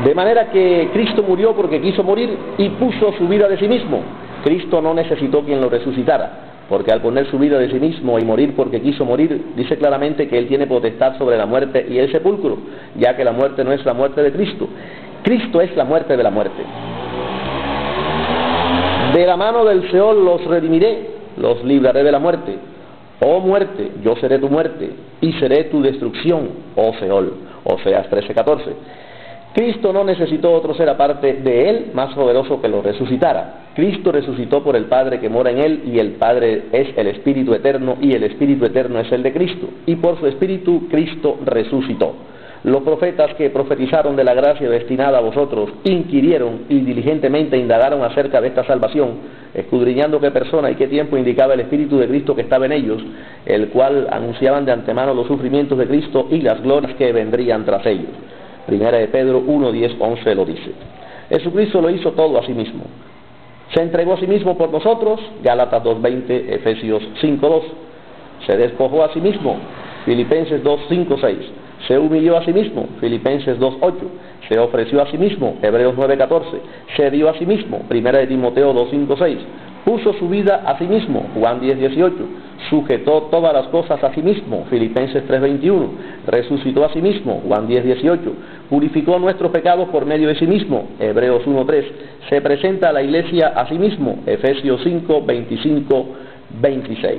De manera que Cristo murió porque quiso morir y puso su vida de sí mismo. Cristo no necesitó quien lo resucitara, porque al poner su vida de sí mismo y morir porque quiso morir, dice claramente que Él tiene potestad sobre la muerte y el sepulcro, ya que la muerte no es la muerte de Cristo. Cristo es la muerte de la muerte. De la mano del Seol los redimiré, los libraré de la muerte. Oh muerte, yo seré tu muerte, y seré tu destrucción, oh Seol. Oseas 13:14. Cristo no necesitó otro ser aparte de Él, más poderoso que lo resucitara. Cristo resucitó por el Padre que mora en Él, y el Padre es el Espíritu eterno, y el Espíritu eterno es el de Cristo. Y por su Espíritu, Cristo resucitó. Los profetas que profetizaron de la gracia destinada a vosotros inquirieron y diligentemente indagaron acerca de esta salvación, escudriñando qué persona y qué tiempo indicaba el Espíritu de Cristo que estaba en ellos, el cual anunciaban de antemano los sufrimientos de Cristo y las glorias que vendrían tras ellos. Primera de Pedro 1, 10, 11 lo dice. Jesucristo lo hizo todo a sí mismo. Se entregó a sí mismo por nosotros, Gálatas 2:20, Efesios 5:2. Se despojó a sí mismo, Filipenses 2:5-6. Se humilló a sí mismo, Filipenses 2:8. Se ofreció a sí mismo, Hebreos 9:14. Se dio a sí mismo, Primera de Timoteo 2:5-6. Puso su vida a sí mismo, Juan 10:18. Sujetó todas las cosas a sí mismo, Filipenses 3:21. Resucitó a sí mismo, Juan 10:18. Purificó nuestros pecados por medio de sí mismo, Hebreos 1:3. Se presenta a la iglesia a sí mismo, Efesios 5:25-26.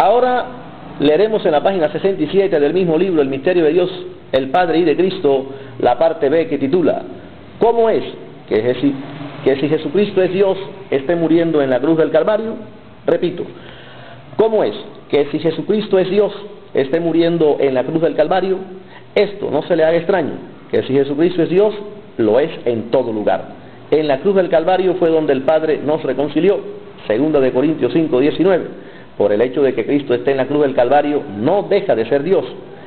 Ahora leeremos en la página 67 del mismo libro, El misterio de Dios, el Padre y de Cristo, la parte B que titula ¿Cómo es que si Jesucristo es Dios, esté muriendo en la cruz del Calvario? Repito, ¿cómo es que si Jesucristo es Dios, esté muriendo en la cruz del Calvario? Esto no se le haga extraño, que si Jesucristo es Dios, lo es en todo lugar. En la cruz del Calvario fue donde el Padre nos reconcilió, 2 de Corintios 5:19. Por el hecho de que Cristo esté en la cruz del Calvario, no deja de ser Dios.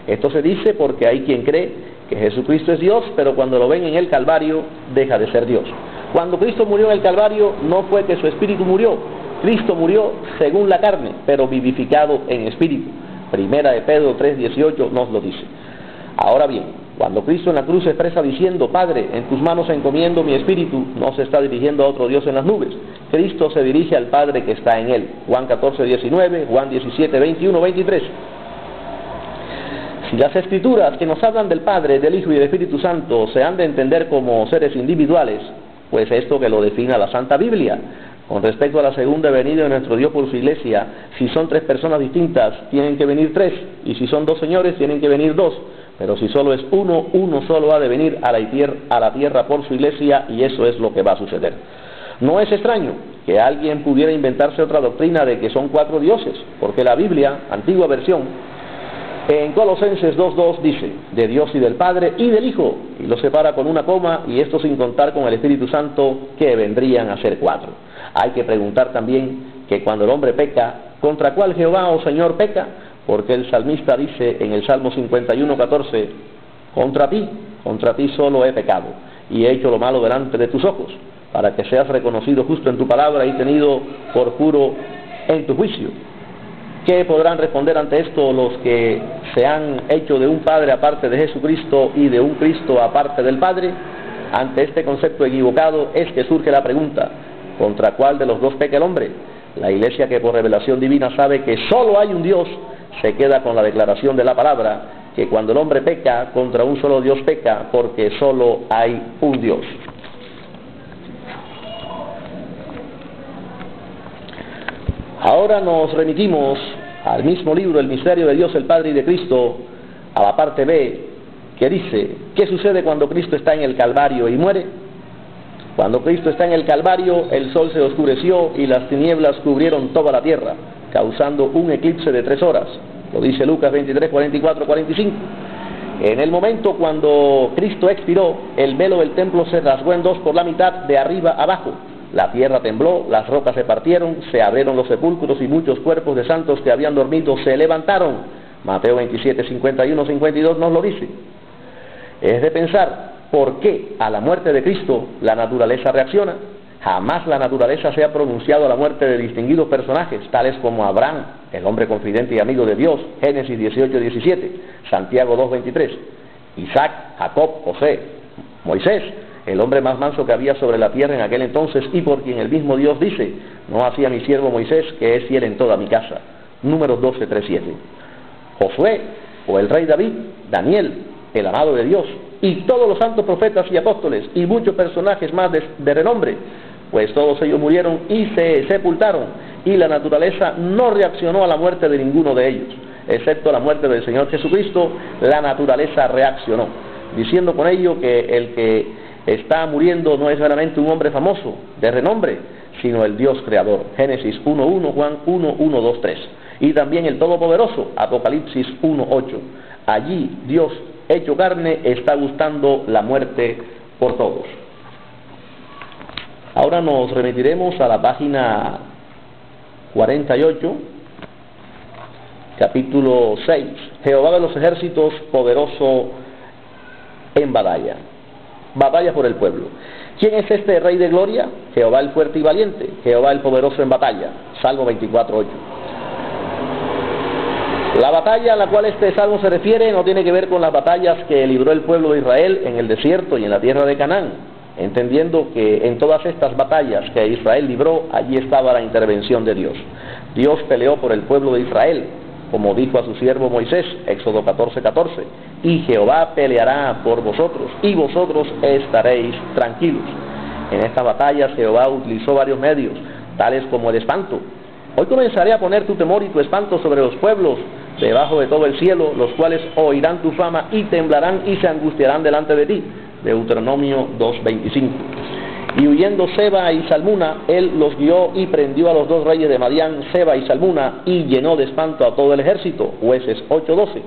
Esto se dice porque hay quien cree que Jesucristo es Dios, pero cuando lo ven en el Calvario, deja de ser Dios. Cuando Cristo murió en el Calvario, no fue que su espíritu murió. Cristo murió según la carne, pero vivificado en espíritu. Primera de Pedro 3:18 nos lo dice. Ahora bien, cuando Cristo en la cruz se expresa diciendo, Padre, en tus manos encomiendo mi espíritu, no se está dirigiendo a otro Dios en las nubes. Cristo se dirige al Padre que está en Él. Juan 14:19, Juan 17:21, 23. Si las Escrituras que nos hablan del Padre, del Hijo y del Espíritu Santo se han de entender como seres individuales, pues esto que lo defina la Santa Biblia. Con respecto a la segunda venida de nuestro Dios por su iglesia, si son 3 personas distintas, tienen que venir 3, y si son 2 señores, tienen que venir 2. Pero si solo es uno, uno solo ha de venir a la tierra por su iglesia, y eso es lo que va a suceder. No es extraño que alguien pudiera inventarse otra doctrina de que son 4 dioses, porque la Biblia, antigua versión, en Colosenses 2:2 dice, de Dios y del Padre y del Hijo, y lo separa con una coma, y esto sin contar con el Espíritu Santo, que vendrían a ser 4. Hay que preguntar también que cuando el hombre peca, ¿contra cuál Jehová o Señor peca? Porque el salmista dice en el Salmo 51:14, contra ti solo he pecado, y he hecho lo malo delante de tus ojos, para que seas reconocido justo en tu palabra y tenido por puro en tu juicio. ¿Qué podrán responder ante esto los que se han hecho de un Padre aparte de Jesucristo y de un Cristo aparte del Padre? Ante este concepto equivocado es que surge la pregunta, ¿contra cuál de los dos peca el hombre? La iglesia, que por revelación divina sabe que solo hay un Dios, se queda con la declaración de la palabra, que cuando el hombre peca, contra un solo Dios peca, porque solo hay un Dios. Ahora nos remitimos al mismo libro, El misterio de Dios, el Padre y de Cristo, a la parte B, que dice, ¿qué sucede cuando Cristo está en el Calvario y muere? Cuando Cristo está en el Calvario, el sol se oscureció y las tinieblas cubrieron toda la tierra, causando un eclipse de 3 horas. Lo dice Lucas 23, 44, 45. En el momento cuando Cristo expiró, el velo del templo se rasgó en 2 por la mitad, de arriba abajo. La tierra tembló, las rocas se partieron, se abrieron los sepulcros y muchos cuerpos de santos que habían dormido se levantaron. Mateo 27, 51, 52 nos lo dice. Es de pensar por qué a la muerte de Cristo la naturaleza reacciona. Jamás la naturaleza se ha pronunciado a la muerte de distinguidos personajes, tales como Abraham, el hombre confidente y amigo de Dios, Génesis 18:17, Santiago 2:23, Isaac, Jacob, José, Moisés, el hombre más manso que había sobre la tierra en aquel entonces, y por quien el mismo Dios dice: no así a mi siervo Moisés, que es fiel en toda mi casa. Números 12:3-7. Josué, o el rey David, Daniel, el amado de Dios, y todos los santos profetas y apóstoles, y muchos personajes más de renombre, pues todos ellos murieron y se sepultaron, y la naturaleza no reaccionó a la muerte de ninguno de ellos, excepto a la muerte del Señor Jesucristo. La naturaleza reaccionó, diciendo con ello que el que está muriendo no es verdaderamente un hombre famoso, de renombre, sino el Dios creador. Génesis 1:1, Juan 1:1-2-3. Y también el Todopoderoso, Apocalipsis 1:8. Allí Dios hecho carne está gustando la muerte por todos. Ahora nos remitiremos a la página 48, capítulo 6. Jehová de los ejércitos, poderoso en batalla. Batalla por el pueblo. ¿Quién es este Rey de gloria? Jehová el fuerte y valiente, Jehová el poderoso en batalla. Salmo 24:8. La batalla a la cual este salmo se refiere no tiene que ver con las batallas que libró el pueblo de Israel en el desierto y en la tierra de Canaán, entendiendo que en todas estas batallas que Israel libró, allí estaba la intervención de Dios. Dios peleó por el pueblo de Israel, como dijo a su siervo Moisés, Éxodo 14:14, y Jehová peleará por vosotros, y vosotros estaréis tranquilos. En estas batallas Jehová utilizó varios medios, tales como el espanto. Hoy comenzaré a poner tu temor y tu espanto sobre los pueblos debajo de todo el cielo, los cuales oirán tu fama y temblarán y se angustiarán delante de ti. Deuteronomio 2:25. Y huyendo Seba y Salmuna, él los guió y prendió a los dos reyes de Madián, Seba y Salmuna, y llenó de espanto a todo el ejército. Jueces 8:12.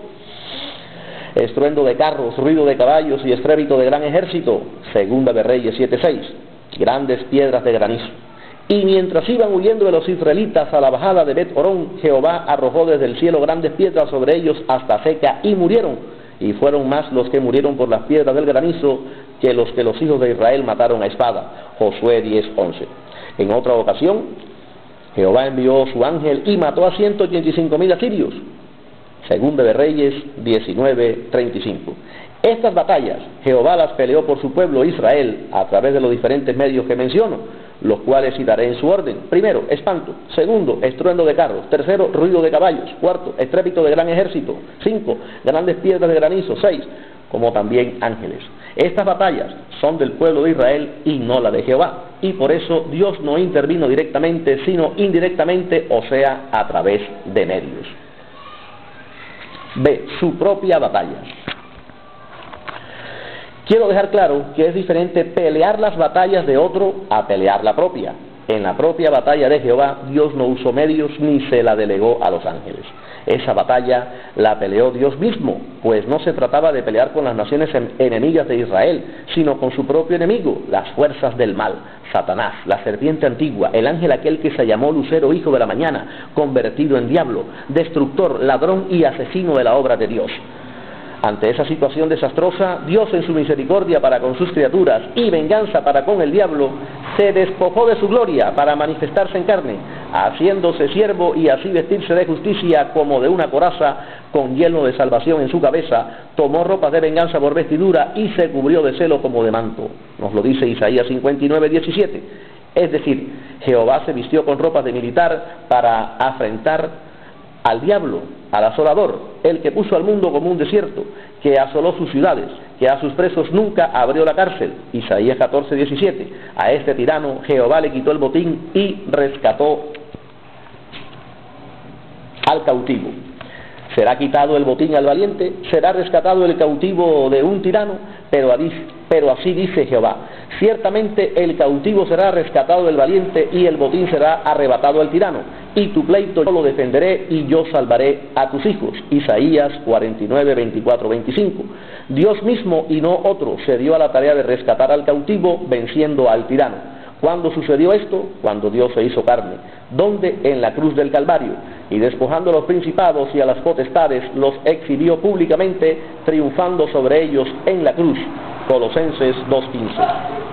Estruendo de carros, ruido de caballos y estrépito de gran ejército. Segunda de Reyes 7:6. Grandes piedras de granizo. Y mientras iban huyendo de los israelitas a la bajada de Bet-Horón, Jehová arrojó desde el cielo grandes piedras sobre ellos hasta seca, y murieron. Y fueron más los que murieron por las piedras del granizo que los hijos de Israel mataron a espada. Josué 10:11. En otra ocasión, Jehová envió su ángel y mató a 185,000 asirios. Segunda de Reyes 19:35. Estas batallas Jehová las peleó por su pueblo Israel a través de los diferentes medios que menciono, los cuales citaré en su orden. Primero, espanto. Segundo, estruendo de carros. Tercero, ruido de caballos. Cuarto, estrépito de gran ejército. 5, grandes piedras de granizo. 6, como también ángeles. Estas batallas son del pueblo de Israel y no la de Jehová, y por eso Dios no intervino directamente, sino indirectamente, o sea, a través de medios. B, su propia batalla. Quiero dejar claro que es diferente pelear las batallas de otro a pelear la propia. En la propia batalla de Jehová, Dios no usó medios ni se la delegó a los ángeles. Esa batalla la peleó Dios mismo, pues no se trataba de pelear con las naciones enemigas de Israel, sino con su propio enemigo, las fuerzas del mal, Satanás, la serpiente antigua, el ángel aquel que se llamó Lucero, hijo de la mañana, convertido en diablo, destructor, ladrón y asesino de la obra de Dios. Ante esa situación desastrosa, Dios en su misericordia para con sus criaturas y venganza para con el diablo, se despojó de su gloria para manifestarse en carne, haciéndose siervo y así vestirse de justicia como de una coraza, con yelmo de salvación en su cabeza, tomó ropas de venganza por vestidura y se cubrió de celo como de manto. Nos lo dice Isaías 59:17. Es decir, Jehová se vistió con ropas de militar para afrentar al diablo, al asolador, el que puso al mundo como un desierto, que asoló sus ciudades, que a sus presos nunca abrió la cárcel. Isaías 14:17. A este tirano Jehová le quitó el botín y rescató al cautivo. ¿Será quitado el botín al valiente? ¿Será rescatado el cautivo de un tirano? Pero así dice Jehová: ciertamente el cautivo será rescatado del valiente y el botín será arrebatado al tirano, y tu pleito yo lo defenderé y yo salvaré a tus hijos. Isaías 49:24-25. Dios mismo y no otro se dio a la tarea de rescatar al cautivo venciendo al tirano. ¿Cuándo sucedió esto? Cuando Dios se hizo carne. ¿Dónde? En la cruz del Calvario. Y despojando a los principados y a las potestades, los exhibió públicamente, triunfando sobre ellos en la cruz. Colosenses 2:15.